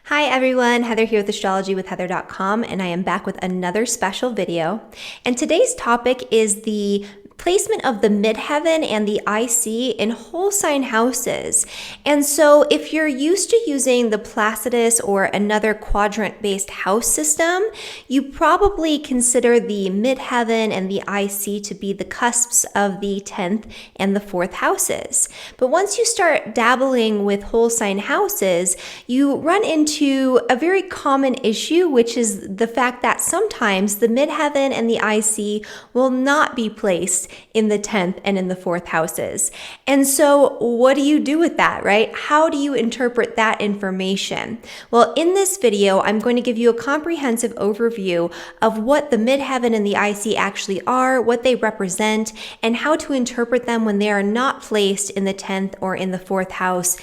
Hi everyone, Heather here with astrologywithheather.com, and I am back with another special video. And today's topic is the placement of the midheaven and the IC in whole sign houses. And so if you're used to using the Placidus or another quadrant-based house system, you probably consider the midheaven and the IC to be the cusps of the 10th and the 4th houses. But once you start dabbling with whole sign houses, you run into a very common issue, which is the fact that sometimes the midheaven and the IC will not be placed in the 10th and in the 4th houses. And so what do you do with that, right? How do you interpret that information? Well, in this video, I'm going to give you a comprehensive overview of what the midheaven and the IC actually are, what they represent, and how to interpret them when they are not placed in the 10th or in the 4th house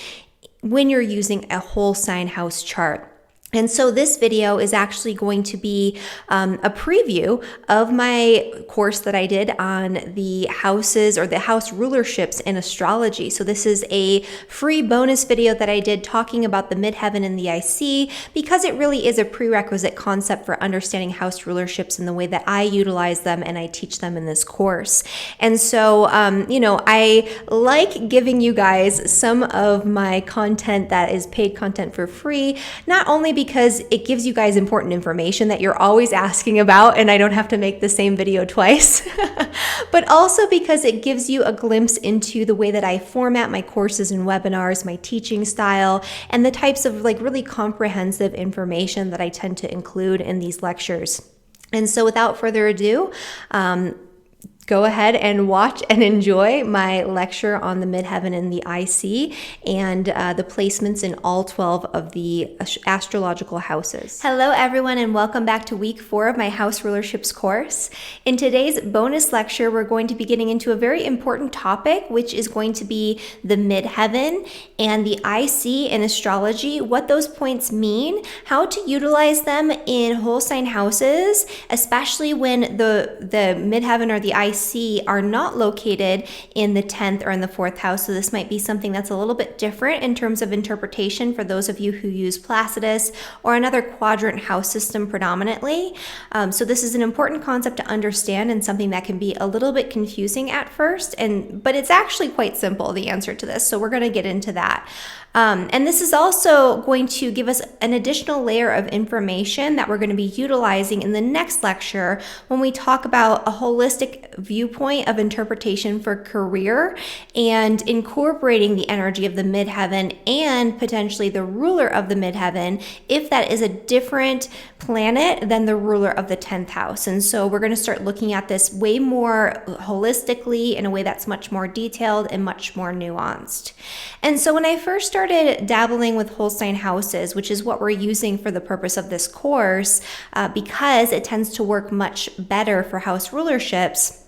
when you're using a whole sign house chart. And so this video is actually going to be a preview of my course that I did on the houses or the house rulerships in astrology. So this is a free bonus video that I did talking about the midheaven and the IC, because it really is a prerequisite concept for understanding house rulerships in the way that I utilize them and I teach them in this course. And so, I like giving you guys some of my content that is paid content for free, not only because it gives you guys important information that you're always asking about and I don't have to make the same video twice, but also because it gives you a glimpse into the way that I format my courses and webinars, my teaching style, and the types of really comprehensive information that I tend to include in these lectures. And so without further ado, go ahead and watch and enjoy my lecture on the midheaven and the IC and the placements in all 12 of the astrological houses. Hello everyone, and welcome back to week 4 of my house rulerships course. In today's bonus lecture, we're going to be getting into a very important topic, which is going to be the midheaven and the IC in astrology, what those points mean, how to utilize them in whole sign houses, especially when the midheaven or the IC are not located in the 10th or in the 4th house. So this might be something that's a little bit different in terms of interpretation for those of you who use Placidus or another quadrant house system predominantly. So this is an important concept to understand and something that can be a little bit confusing at first, but it's actually quite simple, the answer to this. So we're going to get into that. And this is also going to give us an additional layer of information that we're going to be utilizing in the next lecture when we talk about a holistic viewpoint of interpretation for career and incorporating the energy of the midheaven and potentially the ruler of the midheaven if that is a different planet than the ruler of the 10th house. And so we're going to start looking at this way more holistically in a way that's much more detailed and much more nuanced. And so when I first started dabbling with whole sign houses, which is what we're using for the purpose of this course, because it tends to work much better for house rulerships.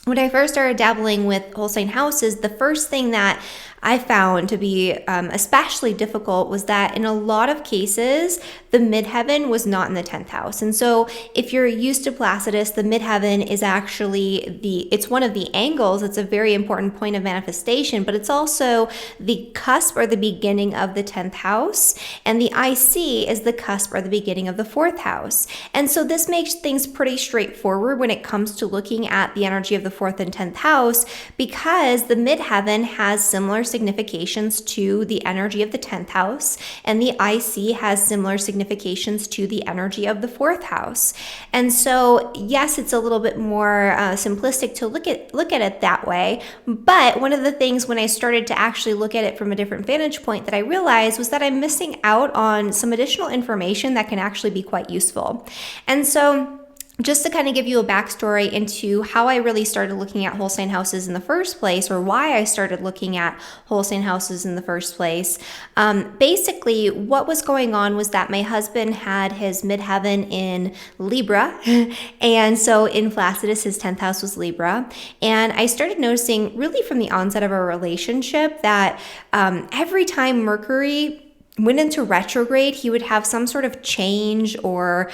When I first started dabbling with whole sign houses, the first thing that I found to be especially difficult was that in a lot of cases, the midheaven was not in the 10th house. And so if you're used to Placidus, the midheaven is actually it's one of the angles. It's a very important point of manifestation, but it's also the cusp or the beginning of the 10th house. And the IC is the cusp or the beginning of the 4th house. And so this makes things pretty straightforward when it comes to looking at the energy of the 4th and 10th house, because the midheaven has similar significations to the energy of the 10th house, and the IC has similar significations to the energy of the 4th house. And so, yes, it's a little bit more simplistic to look at it that way, but one of the things when I started to actually look at it from a different vantage point that I realized was that I'm missing out on some additional information that can actually be quite useful. And so, just to kind of give you a backstory into how I really started looking at whole sign houses in the first place, or why I started looking at whole sign houses in the first place, basically what was going on was that my husband had his midheaven in Libra, and so in Placidus, his 10th house was Libra, and I started noticing really from the onset of our relationship that every time Mercury went into retrograde, he would have some sort of change or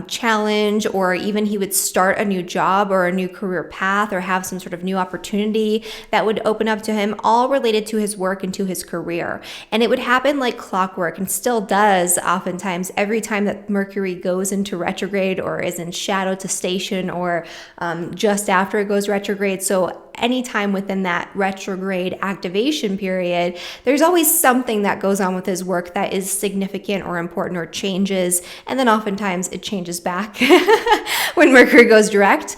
challenge, or even he would start a new job or a new career path or have some sort of new opportunity that would open up to him, all related to his work and to his career. And it would happen like clockwork, and still does oftentimes every time that Mercury goes into retrograde or is in shadow to station, or just after it goes retrograde. So anytime within that retrograde activation period, there's always something that goes on with his work that is significant or important or changes. And then oftentimes it changes back when Mercury goes direct.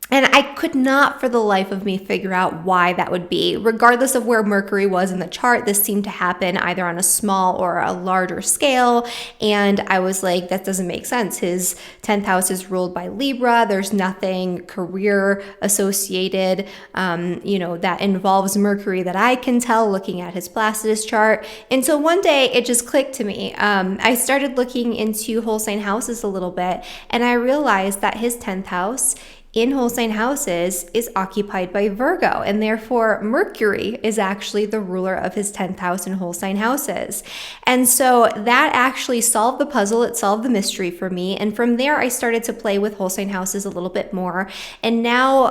And I could not for the life of me figure out why that would be. Regardless of where Mercury was in the chart, this seemed to happen either on a small or a larger scale. And I was like, that doesn't make sense. His 10th house is ruled by Libra. There's nothing career associated, that involves Mercury that I can tell looking at his Placidus chart. And so one day it just clicked to me. I started looking into whole sign houses a little bit, and I realized that his 10th house in whole sign houses is occupied by Virgo, and therefore Mercury is actually the ruler of his 10th house in whole sign houses. And so that actually solved the puzzle. It solved the mystery for me. And from there, I started to play with whole sign houses a little bit more. And now,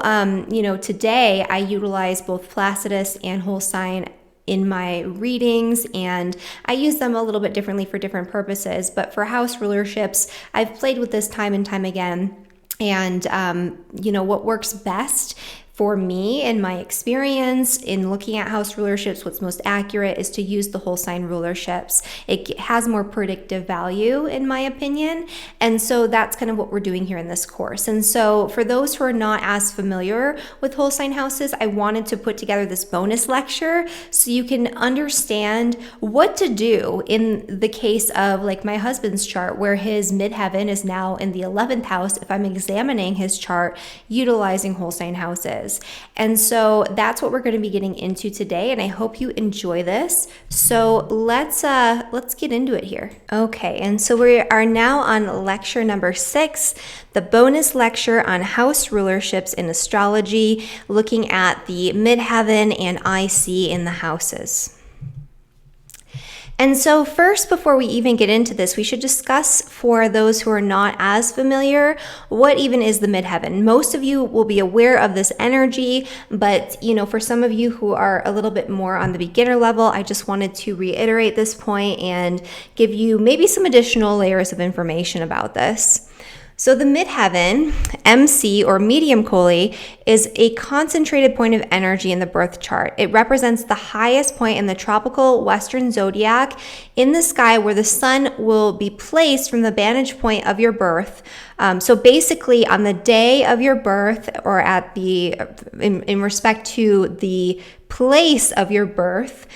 today I utilize both Placidus and whole sign in my readings, and I use them a little bit differently for different purposes. But for house rulerships, I've played with this time and time again. And, what works best for me in my experience in looking at house rulerships, what's most accurate is to use the whole sign rulerships. It has more predictive value, in my opinion. And so that's kind of what we're doing here in this course. And so for those who are not as familiar with whole sign houses, I wanted to put together this bonus lecture so you can understand what to do in the case of like my husband's chart, where his midheaven is now in the 11th house, if I'm examining his chart utilizing whole sign houses. And so that's what we're going to be getting into today, and I hope you enjoy this. So let's get into it here. Okay, and so we are now on lecture number 6, the bonus lecture on house rulerships in astrology, looking at the midheaven and IC in the houses. And so first, before we even get into this, we should discuss, for those who are not as familiar, what even is the midheaven. Most of you will be aware of this energy, but for some of you who are a little bit more on the beginner level, I just wanted to reiterate this point and give you maybe some additional layers of information about this. So the midheaven, MC or medium Coeli, is a concentrated point of energy in the birth chart. It represents the highest point in the tropical western zodiac in the sky, where the sun will be placed from the vantage point of your birth. So basically on the day of your birth, or at in respect to the place of your birth,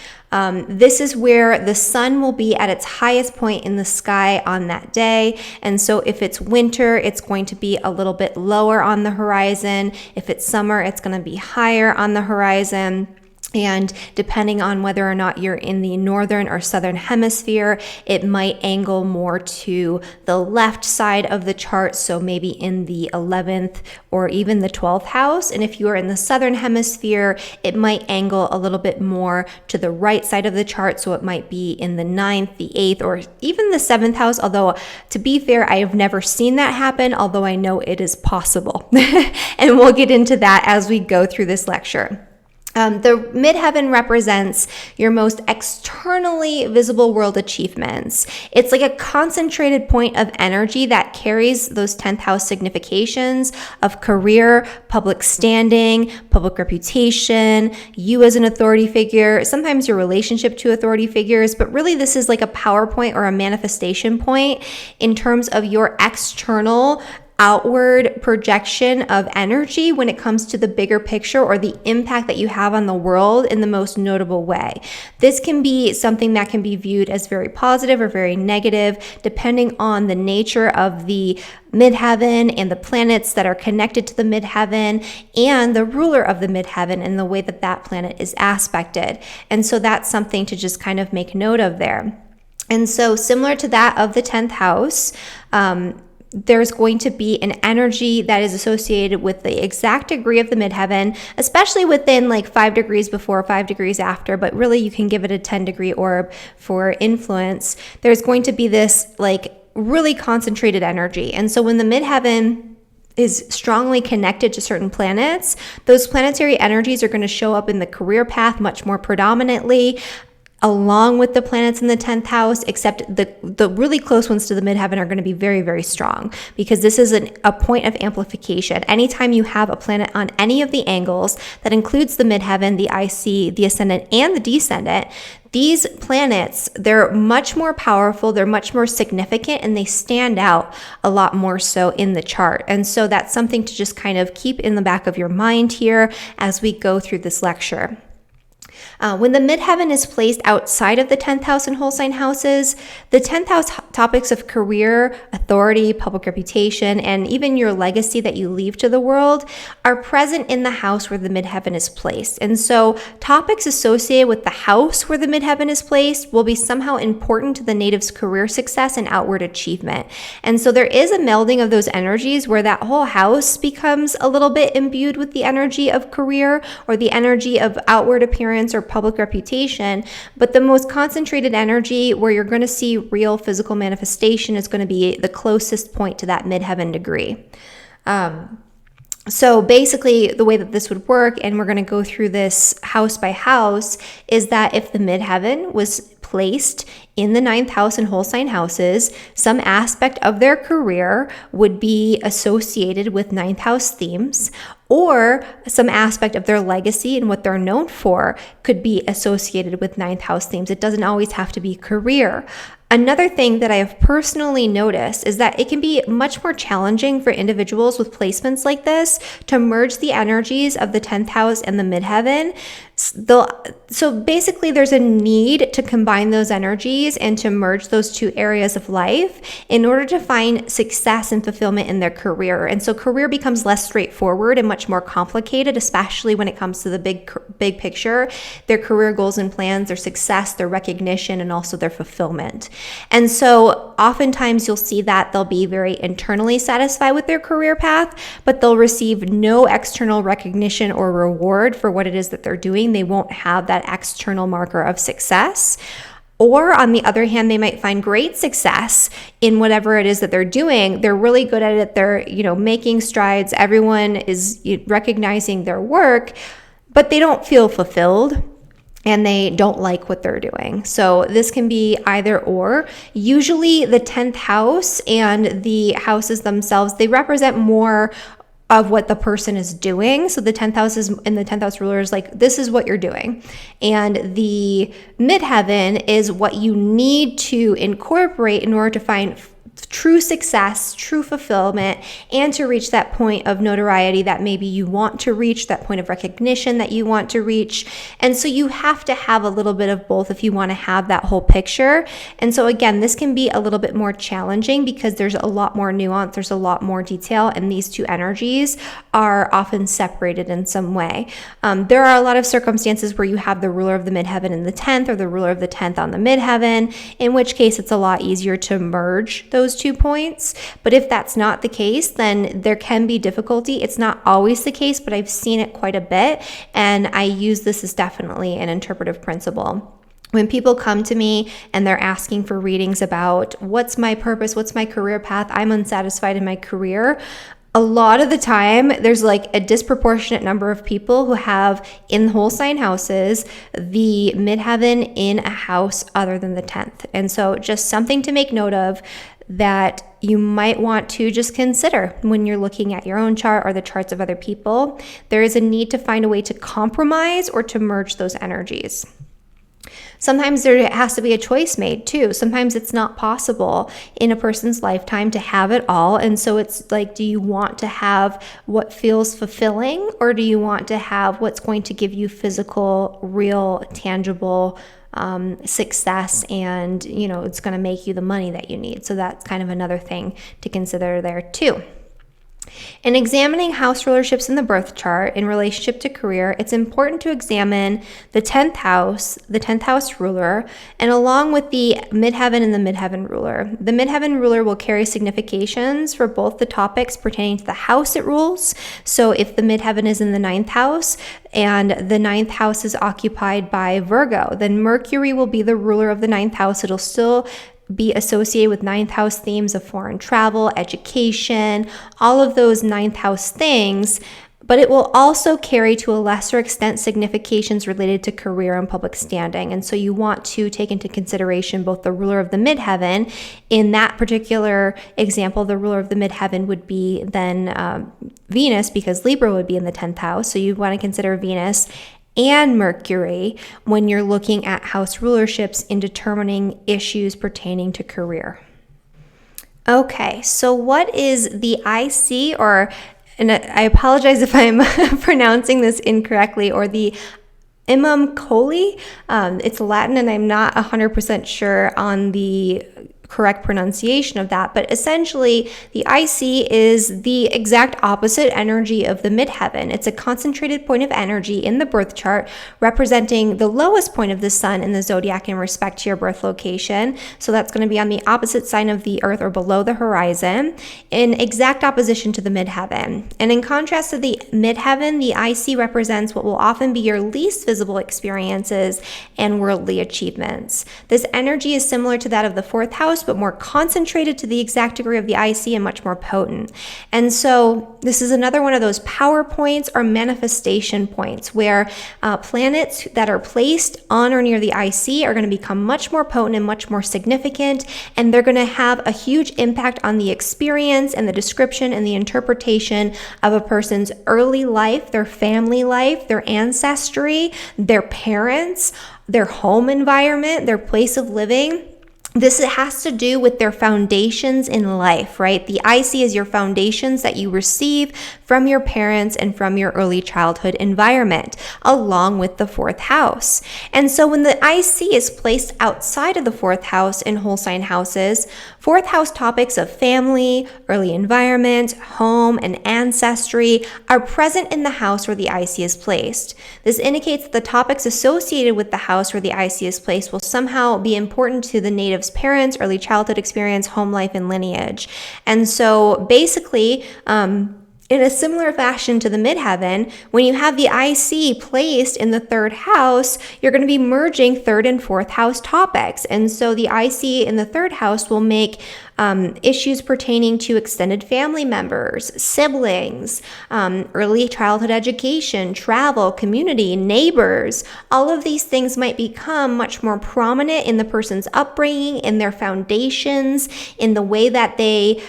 this is where the sun will be at its highest point in the sky on that day. And so if it's winter, it's going to be a little bit lower on the horizon. If it's summer, it's going to be higher on the horizon. And depending on whether or not you're in the northern or southern hemisphere, it might angle more to the left side of the chart, so maybe in the 11th or even the 12th house. And if you are in the southern hemisphere, it might angle a little bit more to the right side of the chart, so it might be in the 9th, the 8th, or even the 7th house. Although, to be fair, I have never seen that happen, although I know it is possible. And we'll get into that as we go through this lecture. The midheaven represents your most externally visible world achievements. It's like a concentrated point of energy that carries those 10th house significations of career, public standing, public reputation, you as an authority figure, sometimes your relationship to authority figures, but really this is like a power point or a manifestation point in terms of your external outward projection of energy when it comes to the bigger picture or the impact that you have on the world in the most notable way. This can be something that can be viewed as very positive or very negative, depending on the nature of the midheaven and the planets that are connected to the midheaven and the ruler of the midheaven and the way that that planet is aspected. And so that's something to just kind of make note of there. And so similar to that of the 10th house, there's going to be an energy that is associated with the exact degree of the midheaven, especially within like 5 degrees before, 5 degrees after, but really you can give it a 10-degree orb for influence. There's going to be this like really concentrated energy. And so when the midheaven is strongly connected to certain planets, those planetary energies are going to show up in the career path much more predominantly, along with the planets in the 10th house, except the really close ones to the midheaven are going to be very, very strong, because this is a point of amplification. Anytime you have a planet on any of the angles, that includes the midheaven, the IC, the ascendant, and the descendant, these planets, they're much more powerful, they're much more significant, and they stand out a lot more so in the chart. And so that's something to just kind of keep in the back of your mind here as we go through this lecture. When the midheaven is placed outside of the 10th house and whole sign houses, the 10th house topics of career, authority, public reputation, and even your legacy that you leave to the world are present in the house where the midheaven is placed. And so topics associated with the house where the midheaven is placed will be somehow important to the native's career success and outward achievement. And so there is a melding of those energies where that whole house becomes a little bit imbued with the energy of career or the energy of outward appearance or public reputation, but the most concentrated energy where you're going to see real physical manifestation is going to be the closest point to that midheaven degree. So basically the way that this would work, and we're going to go through this house by house, is that if the midheaven was placed in the 9th house and whole sign houses, some aspect of their career would be associated with 9th house themes, or some aspect of their legacy and what they're known for could be associated with 9th house themes. It doesn't always have to be career. Another thing that I have personally noticed is that it can be much more challenging for individuals with placements like this to merge the energies of the 10th house and the midheaven. So basically there's a need to combine those energies and to merge those two areas of life in order to find success and fulfillment in their career. And so career becomes less straightforward and much more complicated, especially when it comes to the big picture, their career goals and plans, their success, their recognition, and also their fulfillment. And so oftentimes you'll see that they'll be very internally satisfied with their career path, but they'll receive no external recognition or reward for what it is that they're doing. They won't have that external marker of success. Or on the other hand, they might find great success in whatever it is that they're doing. They're really good at it. They're, making strides. Everyone is recognizing their work, but they don't feel fulfilled and they don't like what they're doing. So this can be either or. Usually the 10th house and the houses themselves, they represent more of what the person is doing. So the 10th house is, and the 10th house ruler is like, this is what you're doing. And the midheaven is what you need to incorporate in order to find true success, true fulfillment, and to reach that point of notoriety that maybe you want to reach, that point of recognition that you want to reach. And so you have to have a little bit of both if you want to have that whole picture. And so again, this can be a little bit more challenging because there's a lot more nuance, there's a lot more detail, and these two energies are often separated in some way. There are a lot of circumstances where you have the ruler of the midheaven in the 10th or the ruler of the 10th on the midheaven, in which case it's a lot easier to merge those 2 points. But if that's not the case, then there can be difficulty. It's not always the case, but I've seen it quite a bit, and I use this as definitely an interpretive principle. When people come to me and they're asking for readings about what's my purpose, what's my career path, I'm unsatisfied in my career, a lot of the time, there's like a disproportionate number of people who have in whole sign houses the midheaven in a house other than the 10th. And so just something to make note of that you might want to just consider when you're looking at your own chart or the charts of other people. There is a need to find a way to compromise or to merge those energies. Sometimes there has to be a choice made too. Sometimes it's not possible in a person's lifetime to have it all. And so it's like, do you want to have what feels fulfilling, or do you want to have what's going to give you physical, real, tangible success, and it's going to make you the money that you need? So that's kind of another thing to consider there too. In examining house rulerships in the birth chart in relationship to career, it's important to examine the 10th house ruler, and along with the midheaven and the midheaven ruler. The midheaven ruler will carry significations for both the topics pertaining to the house it rules. So if the midheaven is in the 9th house and the 9th house is occupied by Virgo, then Mercury will be the ruler of the 9th house. It'll still be associated with 9th house themes of foreign travel, education, all of those 9th house things, but it will also carry to a lesser extent significations related to career and public standing. And so you want to take into consideration both the ruler of the midheaven. In that particular example, the ruler of the midheaven would be then Venus, because Libra would be in the 10th house. So you want to consider Venus and Mercury when you're looking at house rulerships in determining issues pertaining to career. Okay, so what is the IC, and I apologize if I'm pronouncing this incorrectly, or the Imum Coeli? It's Latin and I'm not 100% sure on the correct pronunciation of that, but essentially the IC is the exact opposite energy of the midheaven. It's a concentrated point of energy in the birth chart representing the lowest point of the sun in the zodiac in respect to your birth location. So that's going to be on the opposite sign of the earth or below the horizon, in exact opposition to the midheaven. And in contrast to the midheaven, the IC represents what will often be your least visible experiences and worldly achievements. This energy is similar to that of the 4th house, but more concentrated to the exact degree of the IC and much more potent. And so this is another one of those power points or manifestation points where planets that are placed on or near the IC are going to become much more potent and much more significant, and they're going to have a huge impact on the experience and the description and the interpretation of a person's early life, their family life, their ancestry, their parents, their home environment, their place of living. This has to do with their foundations in life, right? The IC is your foundations that you receive from your parents and from your early childhood environment, along with the 4th house. And so when the IC is placed outside of the 4th house in whole sign houses, 4th house topics of family, early environment, home, and ancestry are present in the house where the IC is placed. This indicates that the topics associated with the house where the IC is placed will somehow be important to the native parents, early childhood experience, home life, and lineage. And so basically, in a similar fashion to the midheaven, when you have the IC placed in the 3rd house, you're going to be merging 3rd and 4th house topics. And so the IC in the 3rd house will make issues pertaining to extended family members, siblings, early childhood education, travel, community, neighbors. All of these things might become much more prominent in the person's upbringing, in their foundations, in the way that they,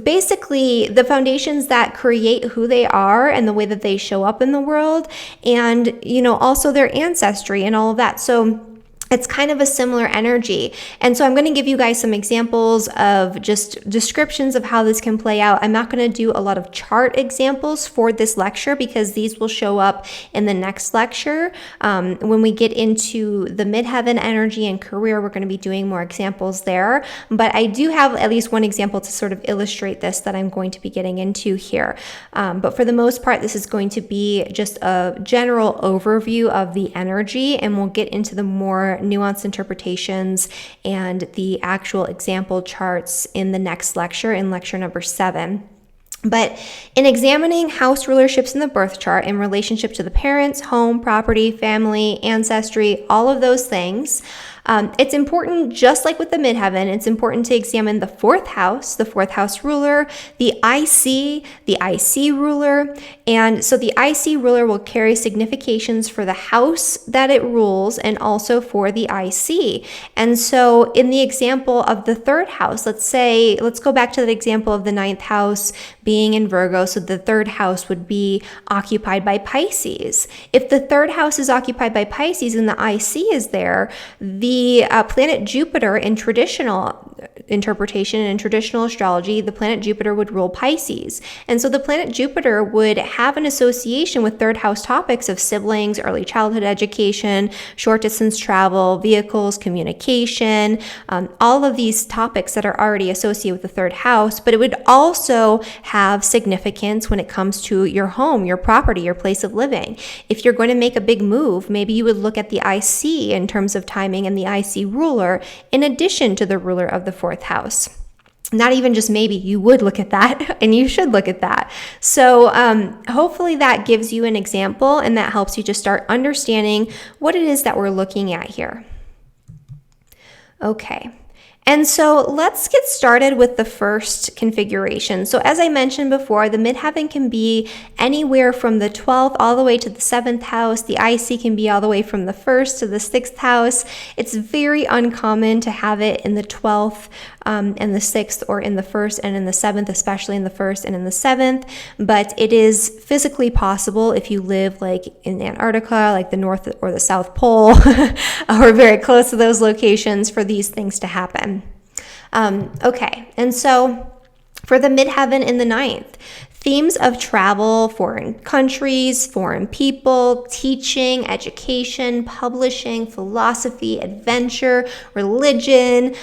basically the foundations that create who they are and the way that they show up in the world, and, also their ancestry and all of that. So it's kind of a similar energy. And so I'm going to give you guys some examples of just descriptions of how this can play out. I'm not going to do a lot of chart examples for this lecture because these will show up in the next lecture. When we get into the midheaven energy and career, we're going to be doing more examples there. But I do have at least one example to sort of illustrate this that I'm going to be getting into here. But for the most part, this is going to be just a general overview of the energy, and we'll get into the more nuanced interpretations and the actual example charts in the next lecture, in lecture number 7. But in examining house rulerships in the birth chart in relationship to the parents, home, property, family, ancestry, all of those things, it's important, just like with the midheaven, it's important to examine the 4th house ruler, the IC ruler. And so the IC ruler will carry significations for the house that it rules and also for the IC. And so in the example of the 3rd house, let's go back to the example of the 9th house being in Virgo. So the 3rd house would be occupied by Pisces. If the 3rd house is occupied by Pisces and the IC is there, the planet Jupiter in traditional interpretation and in traditional astrology, the planet Jupiter would rule Pisces. And so the planet Jupiter would have an association with third house topics of siblings, early childhood education, short distance travel, vehicles, communication, all of these topics that are already associated with the third house. But it would also have significance when it comes to your home, your property, your place of living. If you're going to make a big move, maybe you would look at the IC in terms of timing and the IC ruler in addition to the ruler of the fourth house. Not even just maybe, you would look at that, and you should look at that. So hopefully that gives you an example, and that helps you to start understanding what it is that we're looking at here. Okay. And so let's get started with the first configuration. So as I mentioned before, the midheaven can be anywhere from the 12th all the way to the 7th house. The IC can be all the way from the 1st to the 6th house. It's very uncommon to have it in the 12th and the 6th, or in the 1st and in the 7th, especially in the 1st and in the 7th. But it is physically possible if you live like in Antarctica, like the North or the South Pole, or very close to those locations, for these things to happen. Okay, and so for the midheaven in the 9th, themes of travel, foreign countries, foreign people, teaching, education, publishing, philosophy, adventure, religion,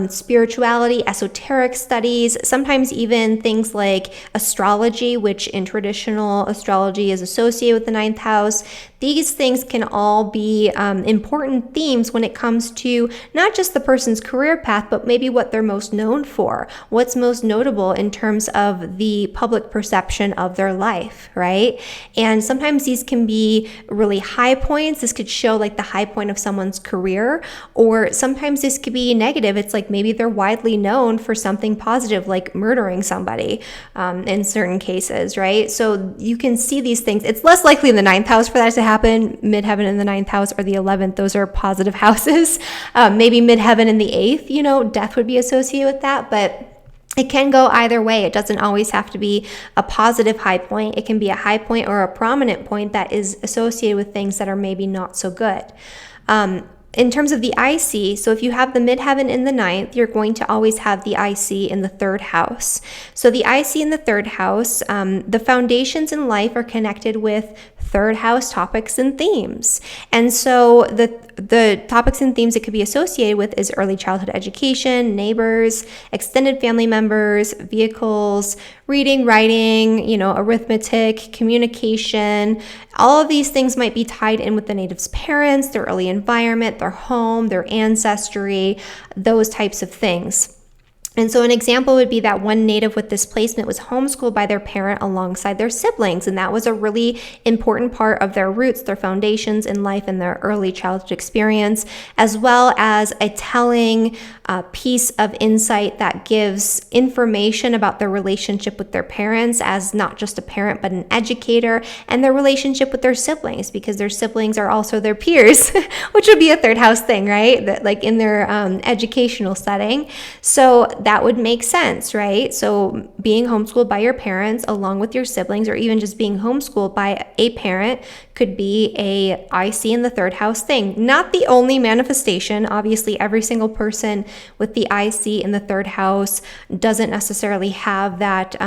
spirituality, esoteric studies, sometimes even things like astrology, which in traditional astrology is associated with the 9th house. These things can all be important themes when it comes to not just the person's career path, but maybe what they're most known for, what's most notable in terms of the public perception of their life, right? And sometimes these can be really high points. This could show like the high point of someone's career, or sometimes this could be negative. It's like maybe they're widely known for something positive, like murdering somebody in certain cases, right? So you can see these things. It's less likely in the 9th house for that to happen. Midheaven in the 9th house or the 11th, those are positive houses. Maybe midheaven in the 8th, death would be associated with that, but it can go either way. It doesn't always have to be a positive high point. It can be a high point or a prominent point that is associated with things that are maybe not so good. In terms of the IC, so if you have the midheaven in the 9th, you're going to always have the IC in the 3rd house. So the IC in the 3rd house, the foundations in life are connected with 3rd house topics and themes. And so the topics and themes it could be associated with is early childhood education, neighbors, extended family members, vehicles, reading, writing, arithmetic, communication. All of these things might be tied in with the native's parents, their early environment, their home, their ancestry, those types of things. And so an example would be that one native with this placement was homeschooled by their parent alongside their siblings. And that was a really important part of their roots, their foundations in life, and their early childhood experience, as well as a telling piece of insight that gives information about their relationship with their parents as not just a parent, but an educator, and their relationship with their siblings, because their siblings are also their peers, which would be a 3rd house thing, right? That, like in their educational setting. So that would make sense, right? So being homeschooled by your parents along with your siblings, or even just being homeschooled by a parent, could be a IC in the 3rd house thing. Not the only manifestation. Obviously, every single person with the IC in the 3rd house doesn't necessarily have that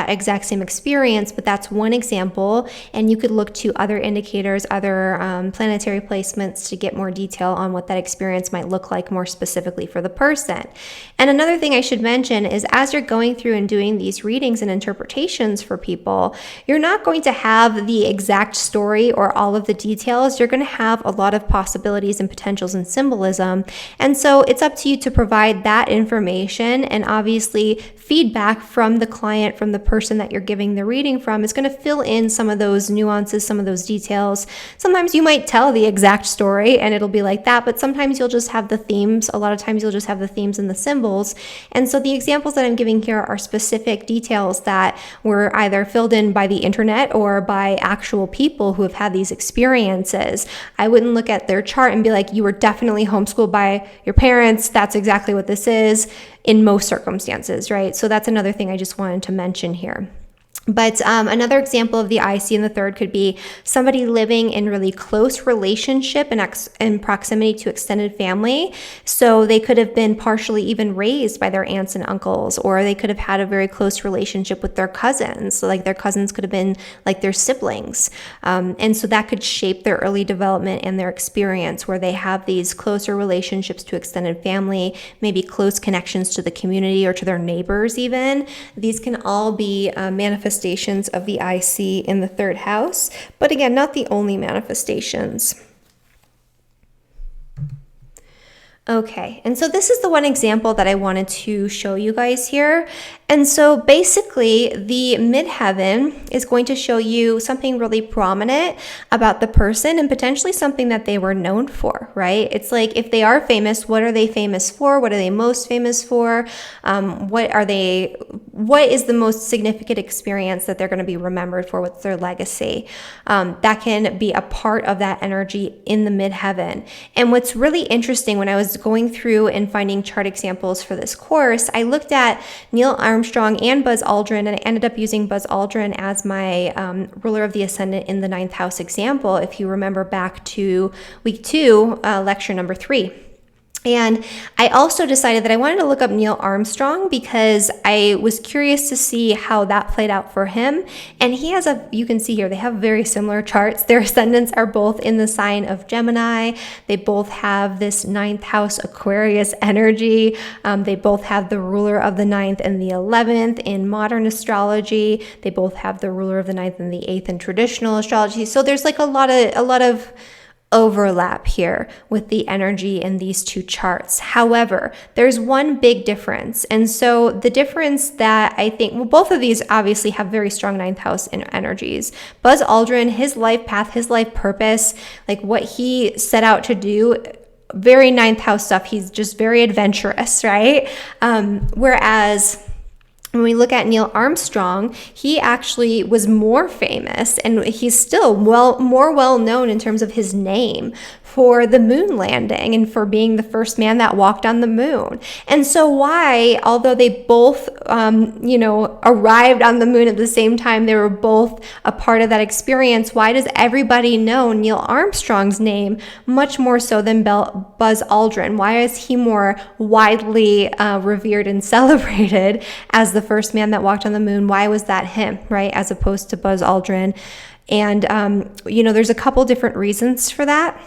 exact same experience, but that's one example. And you could look to other indicators, other planetary placements to get more detail on what that experience might look like more specifically for the person. And another thing I should mention is, as you're going through and doing these readings and interpretations for people, you're not going to have the exact story or all of the details. You're going to have a lot of possibilities and potentials and symbolism. And so it's up to you to provide that information, and obviously feedback from the client, from the person that you're giving the reading from, is going to fill in some of those nuances, some of those details. Sometimes you might tell the exact story and it'll be like that, but sometimes you'll just have the themes. A lot of times you'll just have the themes and the symbols. And so the examples that I'm giving here are specific details that were either filled in by the internet or by actual people who have had these experiences. I wouldn't look at their chart and be like, you were definitely homeschooled by your parents. That's exactly what this is in most circumstances, right? So that's another thing I just wanted to mention here. But another example of the IC in the third could be somebody living in really close relationship and proximity to extended family. So they could have been partially even raised by their aunts and uncles, or they could have had a very close relationship with their cousins. So like their cousins could have been like their siblings. And so that could shape their early development and their experience, where they have these closer relationships to extended family, maybe close connections to the community or to their neighbors even. These can all be manifestations of the IC in the third house, but again, not the only manifestations. Okay, and so this is the one example that I wanted to show you guys here. And so basically, the midheaven is going to show you something really prominent about the person and potentially something that they were known for, right? It's like if they are famous, what are they famous for? What are they most famous for? What is the most significant experience that they're going to be remembered for? What's their legacy? That can be a part of that energy in the midheaven. And what's really interesting, when I was going through and finding chart examples for this course, I looked at Neil Armstrong and Buzz Aldrin, and I ended up using Buzz Aldrin as my ruler of the ascendant in the 9th house example, if you remember back to week 2, lecture number 3. And I also decided that I wanted to look up Neil Armstrong because I was curious to see how that played out for him. And he has you can see here, they have very similar charts. Their ascendants are both in the sign of Gemini. They both have this 9th house Aquarius energy. They both have the ruler of the 9th and the 11th in modern astrology. They both have the ruler of the 9th and the 8th in traditional astrology. So there's like a lot of overlap here with the energy in these two charts. However, there's one big difference. And so the difference that I think, well, both of these obviously have very strong 9th house energies. Buzz Aldrin, his life path, his life purpose, like what he set out to do, very 9th house stuff. He's just very adventurous, right? Whereas when we look at Neil Armstrong, he actually was more famous, and he's still more well known in terms of his name for the moon landing and for being the first man that walked on the moon. And so why, although they both, arrived on the moon at the same time, they were both a part of that experience, why does everybody know Neil Armstrong's name much more so than Buzz Aldrin? Why is he more widely revered and celebrated as the first man that walked on the moon? Why was that him, right, as opposed to Buzz Aldrin? And, there's a couple different reasons for that.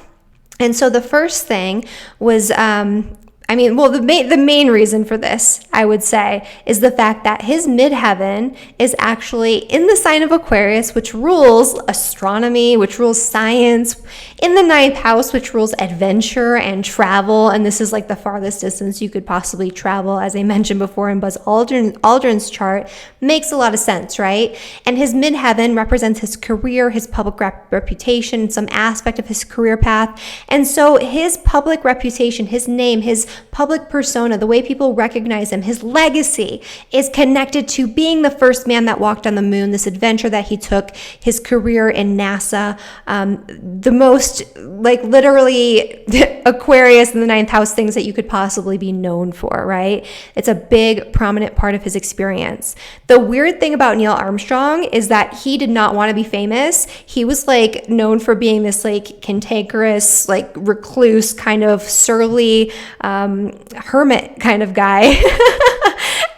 And so the first thing was, the main reason for this, I would say, is the fact that his midheaven is actually in the sign of Aquarius, which rules astronomy, which rules science, in the 9th house, which rules adventure and travel. And this is like the farthest distance you could possibly travel, as I mentioned before in Buzz Aldrin's chart. Makes a lot of sense, right? And his midheaven represents his career, his public reputation, some aspect of his career path. And so his public reputation, his name, his public persona, the way people recognize him, his legacy is connected to being the first man that walked on the moon, this adventure that he took, his career in NASA, the most literally Aquarius in the 9th house things that you could possibly be known for, right? It's a big, prominent part of his experience. The weird thing about Neil Armstrong is that he did not want to be famous. He was known for being this cantankerous, recluse, kind of surly, hermit kind of guy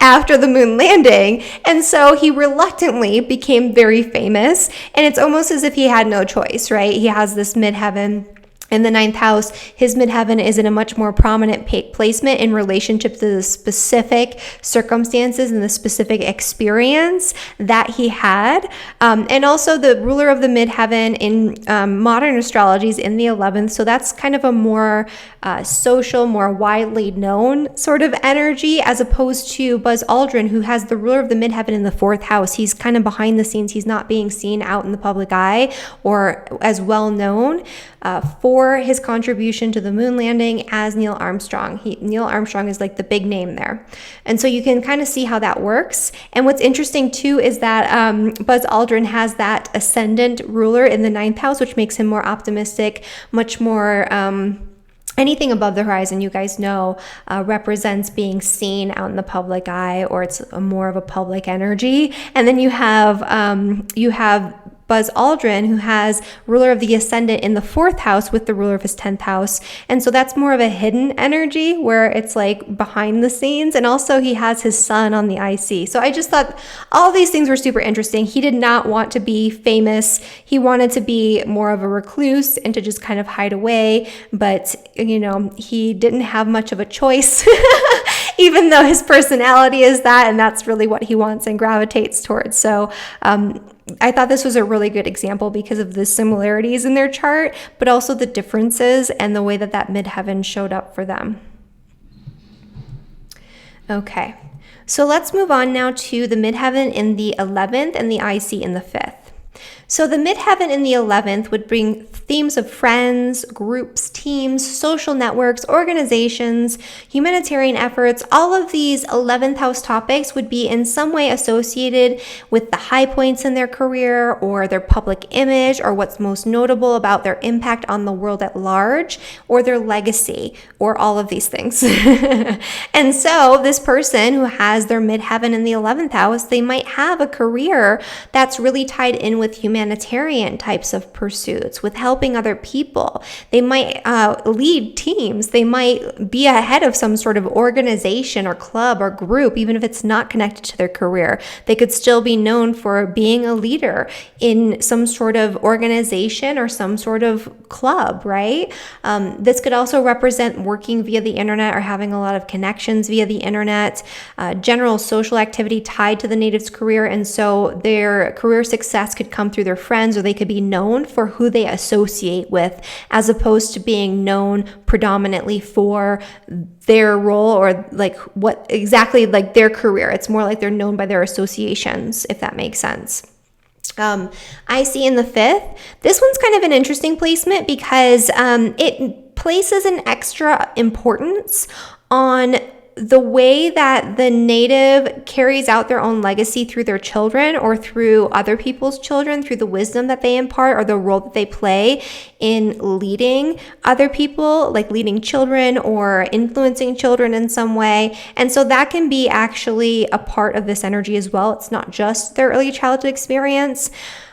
after the moon landing. And so he reluctantly became very famous, and it's almost as if he had no choice, right? He has this midheaven in the 9th house. His midheaven is in a much more prominent placement in relationship to the specific circumstances and the specific experience that he had. And also the ruler of the midheaven in modern astrology is in the 11th. So that's kind of a more social, more widely known sort of energy, as opposed to Buzz Aldrin, who has the ruler of the midheaven in the 4th house. He's kind of behind the scenes. He's not being seen out in the public eye or as well known for his contribution to the moon landing as Neil Armstrong. Neil Armstrong is the big name there. And so you can kind of see how that works. And what's interesting too is that Buzz Aldrin has that ascendant ruler in the 9th house, which makes him more optimistic, much more anything above the horizon, you guys know, represents being seen out in the public eye, or it's more of a public energy. And then you have Buzz Aldrin, who has ruler of the ascendant in the 4th house with the ruler of his 10th house. And so that's more of a hidden energy where it's like behind the scenes. And also he has his sun on the IC. So I just thought all these things were super interesting. He did not want to be famous. He wanted to be more of a recluse and to just kind of hide away. But, you know, he didn't have much of a choice, even though his personality is that, and that's really what he wants and gravitates towards. So, I thought this was a really good example because of the similarities in their chart, but also the differences and the way that midheaven showed up for them. Okay, so let's move on now to the midheaven in the 11th and the IC in the 5th. So the midheaven in the 11th would bring themes of friends, groups, teams, social networks, organizations, humanitarian efforts. All of these 11th house topics would be in some way associated with the high points in their career or their public image or what's most notable about their impact on the world at large or their legacy or all of these things. And so this person who has their midheaven in the 11th house, they might have a career that's really tied in with humanitarian types of pursuits, with helping other people. They might lead teams. They might be ahead of some sort of organization or club or group, even if it's not connected to their career. They could still be known for being a leader in some sort of organization or some sort of club, right? This could also represent working via the internet or having a lot of connections via the internet, general social activity tied to the native's career. And so their career success could come through their friends, or they could be known for who they associate with, as opposed to being known predominantly for their role or like what exactly like their career. It's more like they're known by their associations, if that makes sense. I see in the 5th, this one's kind of an interesting placement because it places an extra importance on the way that the native carries out their own legacy through their children or through other people's children, through the wisdom that they impart or the role that they play in leading other people, like leading children or influencing children in some way. And so that can be actually a part of this energy as well. It's not just their early childhood experience,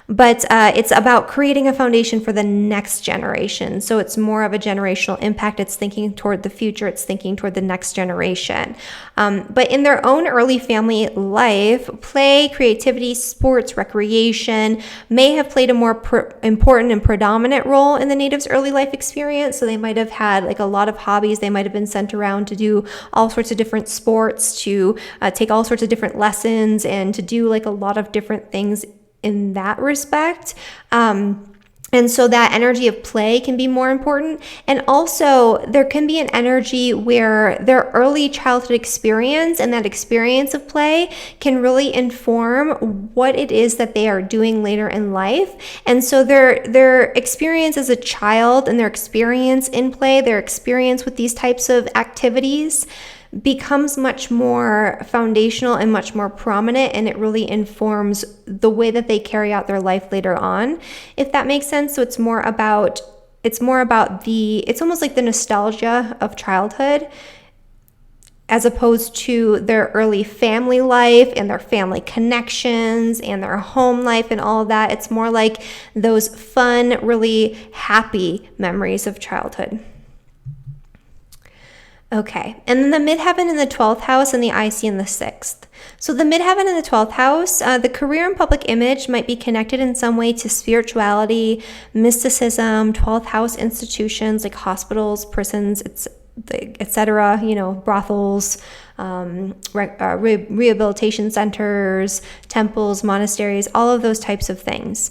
but it's about creating a foundation for the next generation. So it's more of a generational impact. It's thinking toward the future. It's thinking toward the next generation. But in their own early family life, play, creativity, sports, recreation may have played a more important and predominant role in the native's early life experience. So they might have had like a lot of hobbies. They might have been sent around to do all sorts of different sports, to take all sorts of different lessons, and to do like a lot of different things in that respect. And so that energy of play can be more important. And also there can be an energy where their early childhood experience and that experience of play can really inform what it is that they are doing later in life. And so their experience as a child and their experience in play, their experience with these types of activities becomes much more foundational and much more prominent, and it really informs the way that they carry out their life later on, if that makes sense. So it's almost like the nostalgia of childhood as opposed to their early family life and their family connections and their home life and all of that. It's more like those fun, really happy memories of childhood. Okay, and then the midheaven in the 12th house and the IC in the 6th. So the midheaven in the 12th house, the career and public image might be connected in some way to spirituality, mysticism, 12th house institutions like hospitals, prisons, etc., brothels, rehabilitation centers, temples, monasteries, all of those types of things.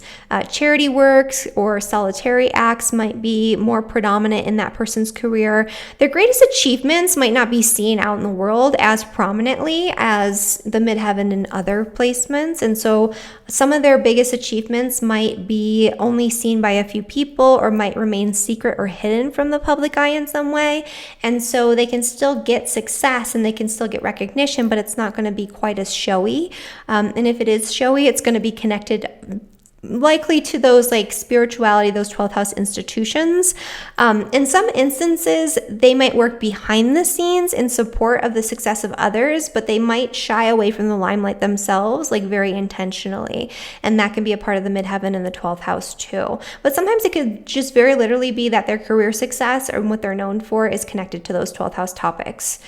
Charity works or solitary acts might be more predominant in that person's career. Their greatest achievements might not be seen out in the world as prominently as the midheaven and other placements. And so some of their biggest achievements might be only seen by a few people or might remain secret or hidden from the public eye in some way. And so they can still get success and they can still get recognition, but it's not going to be quite as showy. And if it is showy, it's going to be connected likely to those like spirituality, those 12th house institutions. In some instances, they might work behind the scenes in support of the success of others, but they might shy away from the limelight themselves, like very intentionally. And that can be a part of the midheaven and the 12th house too. But sometimes it could just very literally be that their career success or what they're known for is connected to those 12th house topics.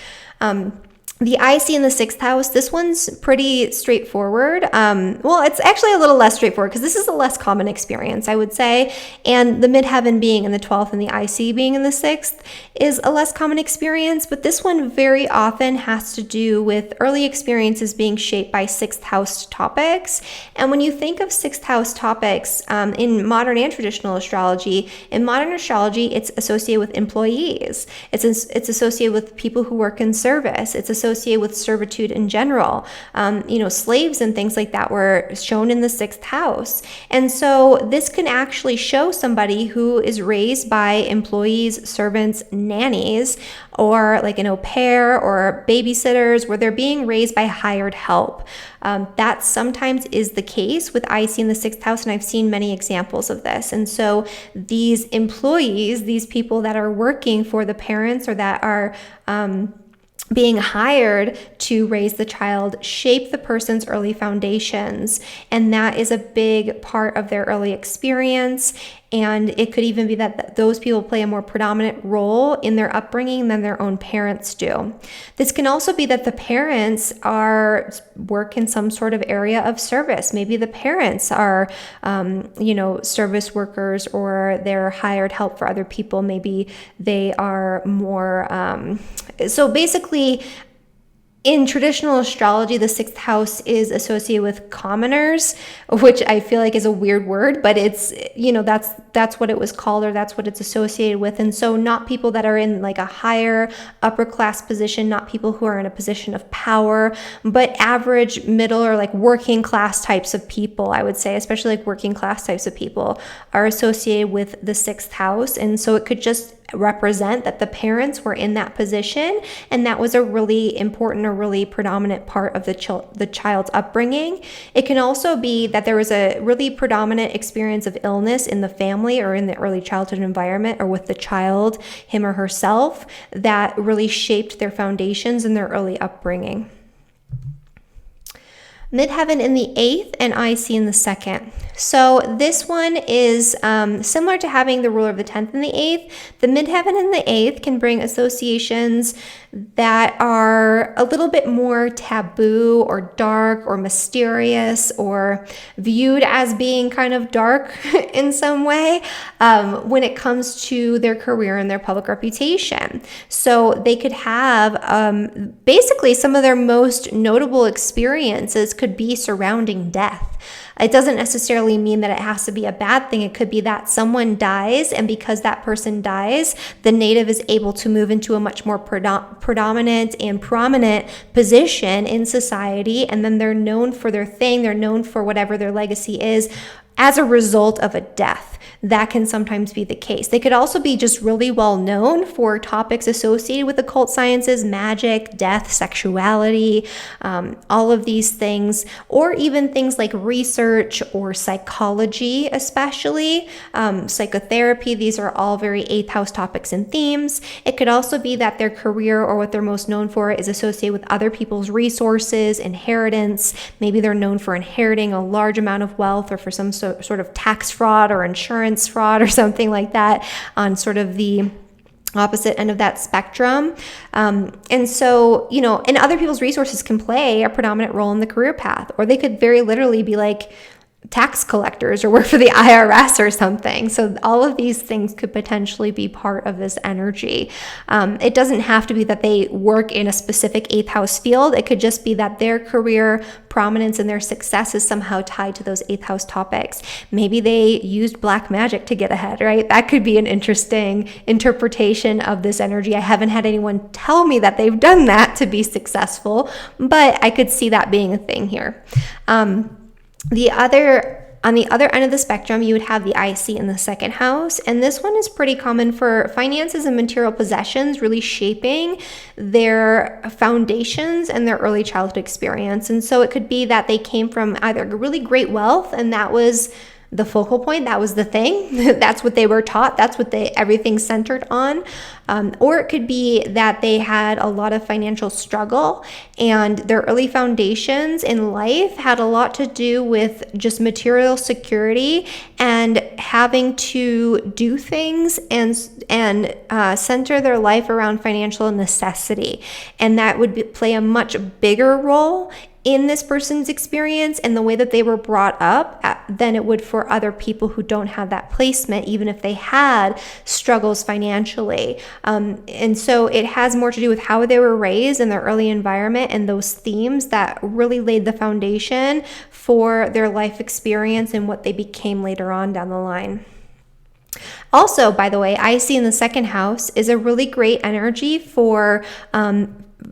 The IC in the 6th house, this one's pretty straightforward. Well, it's actually a little less straightforward because this is a less common experience, I would say. And the midheaven being in the 12th and the IC being in the 6th is a less common experience. But this one very often has to do with early experiences being shaped by 6th house topics. And when you think of 6th house topics in modern and traditional astrology, in modern astrology, it's associated with employees. It's associated with people who work in service. It's associated with servitude in general. Slaves and things like that were shown in the 6th house. And so this can actually show somebody who is raised by employees, servants, nannies, or like an au pair or babysitters, where they're being raised by hired help. That sometimes is the case with IC in the 6th house, and I've seen many examples of this. And so these employees, these people that are working for the parents or that are being hired to raise the child, shape the person's early foundations. And that is a big part of their early experience. And it could even be that those people play a more predominant role in their upbringing than their own parents do. This can also be that the parents work in some sort of area of service. Maybe the parents are, service workers, or they're hired help for other people. Maybe they are more, so basically, in traditional astrology, the 6th house is associated with commoners, which I feel like is a weird word, but it's, that's what it was called, or that's what it's associated with. And so not people that are in like a higher upper class position, not people who are in a position of power, but average, middle, or like working class types of people, I would say, especially like working class types of people are associated with the 6th house. And so it could just represent that the parents were in that position, and that was a really important or really predominant part of the child's upbringing. It can also be that there was a really predominant experience of illness in the family or in the early childhood environment, or with the child, him or herself, that really shaped their foundations in their early upbringing. Midheaven in the 8th and IC in the 2nd. So this one is similar to having the ruler of the 10th and the 8th. The midheaven in the 8th can bring associations that are a little bit more taboo or dark or mysterious, or viewed as being kind of dark in some way when it comes to their career and their public reputation. So they could have basically some of their most notable experiences could be surrounding death. It doesn't necessarily mean that it has to be a bad thing. It could be that someone dies, and because that person dies, the native is able to move into a much more predominant and prominent position in society, and then they're known for their thing, they're known for whatever their legacy is as a result of a death. That can sometimes be the case. They could also be just really well known for topics associated with occult sciences, magic, death, sexuality, all of these things, or even things like research or psychology, especially psychotherapy. These are all very 8th house topics and themes. It could also be that their career or what they're most known for is associated with other people's resources, inheritance. Maybe they're known for inheriting a large amount of wealth, or for some sort of tax fraud or insurance fraud or something like that on sort of the opposite end of that spectrum. And so, and other people's resources can play a predominant role in the career path, or they could very literally be like tax collectors or work for the IRS or something. So all of these things could potentially be part of this energy. It doesn't have to be that they work in a specific 8th house field. It could just be that their career prominence and their success is somehow tied to those 8th house topics. Maybe they used black magic to get ahead, right? That could be an interesting interpretation of this energy. I haven't had anyone tell me that they've done that to be successful, but I could see that being a thing here. On the other end of the spectrum, you would have the IC in the 2nd house, and this one is pretty common for finances and material possessions, really shaping their foundations and their early childhood experience. And so it could be that they came from either really great wealth, and that was the focal point. That was the thing. That's what they were taught. That's what everything centered on. Or it could be that they had a lot of financial struggle, and their early foundations in life had a lot to do with just material security and having to do things and center their life around financial necessity. And that would play a much bigger role in this person's experience and the way that they were brought up than it would for other people who don't have that placement, even if they had struggles financially. And so it has more to do with how they were raised in their early environment and those themes that really laid the foundation for their life experience and what they became later on down the line. Also, by the way, I see in the second house is a really great energy for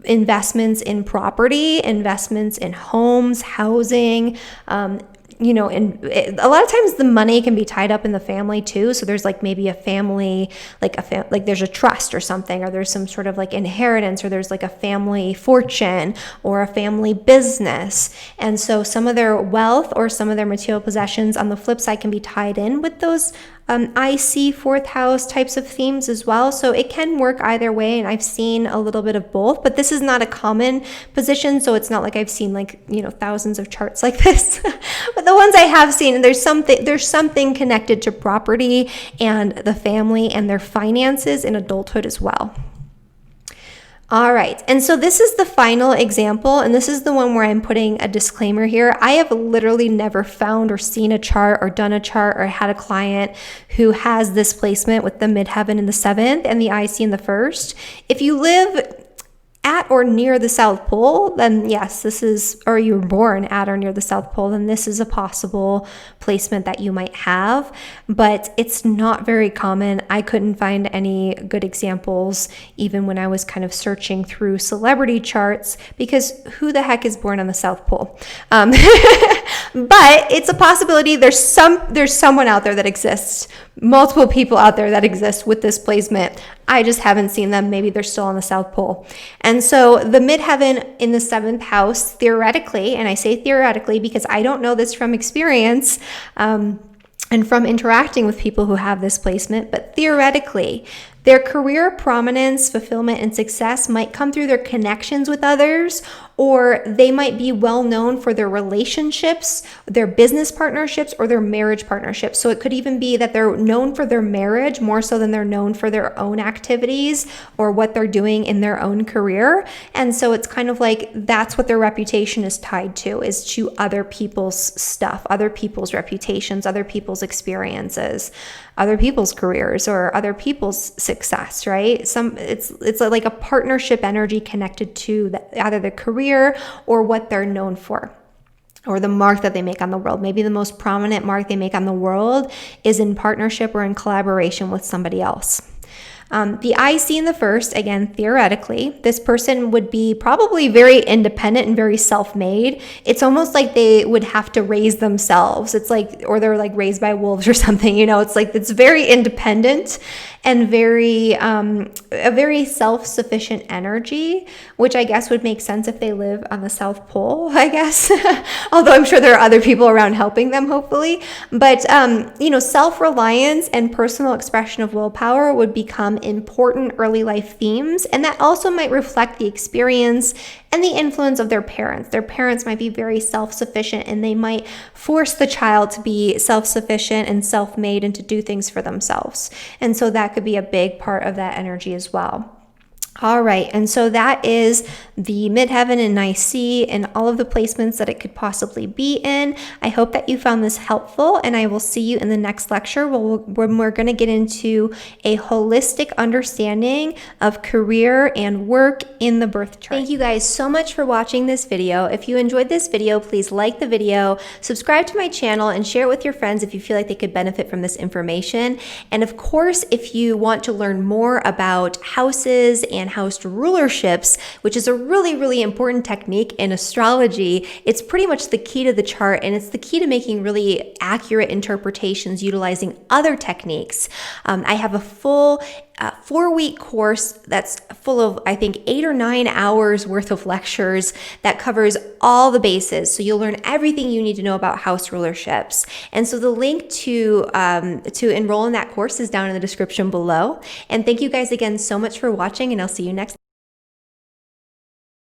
investments in property, investments in homes, housing, and a lot of times the money can be tied up in the family too. So there's like maybe a family, like there's a trust or something, or there's some sort of like inheritance, or there's like a family fortune or a family business. And so some of their wealth or some of their material possessions on the flip side can be tied in with those IC fourth house types of themes as well. So it can work either way, and I've seen a little bit of both, but this is not a common position, so it's not like I've seen thousands of charts like this. But the ones I have seen, there's something connected to property and the family and their finances in adulthood as well. All right, and so this is the final example, and this is the one where I'm putting a disclaimer here. I have literally never found or seen a chart or done a chart or had a client who has this placement with the midheaven in the 7th and the IC in the 1st. If you live at or near the South Pole, then yes, or you were born at or near the South Pole, then this is a possible placement that you might have, but it's not very common. I couldn't find any good examples even when I was kind of searching through celebrity charts, because who the heck is born on the South Pole? But it's a possibility. There's someone out there that exists, multiple people out there that exist with this placement. I just haven't seen them. Maybe they're still on the South Pole. And so the midheaven in the 7th house, theoretically, and I say theoretically because I don't know this from experience, and from interacting with people who have this placement, but theoretically, their career prominence, fulfillment, and success might come through their connections with others, or they might be well known for their relationships, their business partnerships, or their marriage partnerships. So it could even be that they're known for their marriage more so than they're known for their own activities or what they're doing in their own career. And so it's kind of like that's what their reputation is tied to, is to other people's stuff, other people's reputations, other people's experiences, other people's careers, or other people's success, right? It's like a partnership energy connected to either the career or what they're known for, or the mark that they make on the world. Maybe the most prominent mark they make on the world is in partnership or in collaboration with somebody else. The IC in the 1st, again, theoretically, this person would be probably very independent and very self-made. It's almost like they would have to raise themselves. It's like, or they're like raised by wolves or something, it's like, it's very independent and a very self-sufficient energy, which I guess would make sense if they live on the South Pole, I guess. Although I'm sure there are other people around helping them, hopefully. But, self-reliance and personal expression of willpower would become important early life themes. And that also might reflect the experience and the influence of their parents. Their parents might be very self-sufficient, and they might force the child to be self-sufficient and self-made and to do things for themselves. And so that could be a big part of that energy as well. All right, and so that is the midheaven and IC and all of the placements that it could possibly be in. I hope that you found this helpful, and I will see you in the next lecture when we're going to get into a holistic understanding of career and work in the birth chart. Thank you guys so much for watching this video. If you enjoyed this video, please like the video, subscribe to my channel, and share it with your friends if you feel like they could benefit from this information. And of course, if you want to learn more about houses and house rulerships, which is a really, really important technique in astrology, it's pretty much the key to the chart, and it's the key to making really accurate interpretations utilizing other techniques. I have a full 4-week course that's full of, I think, 8 or 9 hours worth of lectures that covers all the bases. So you'll learn everything you need to know about house rulerships. And so the link to enroll in that course is down in the description below. And thank you guys again so much for watching, and I'll see you next time.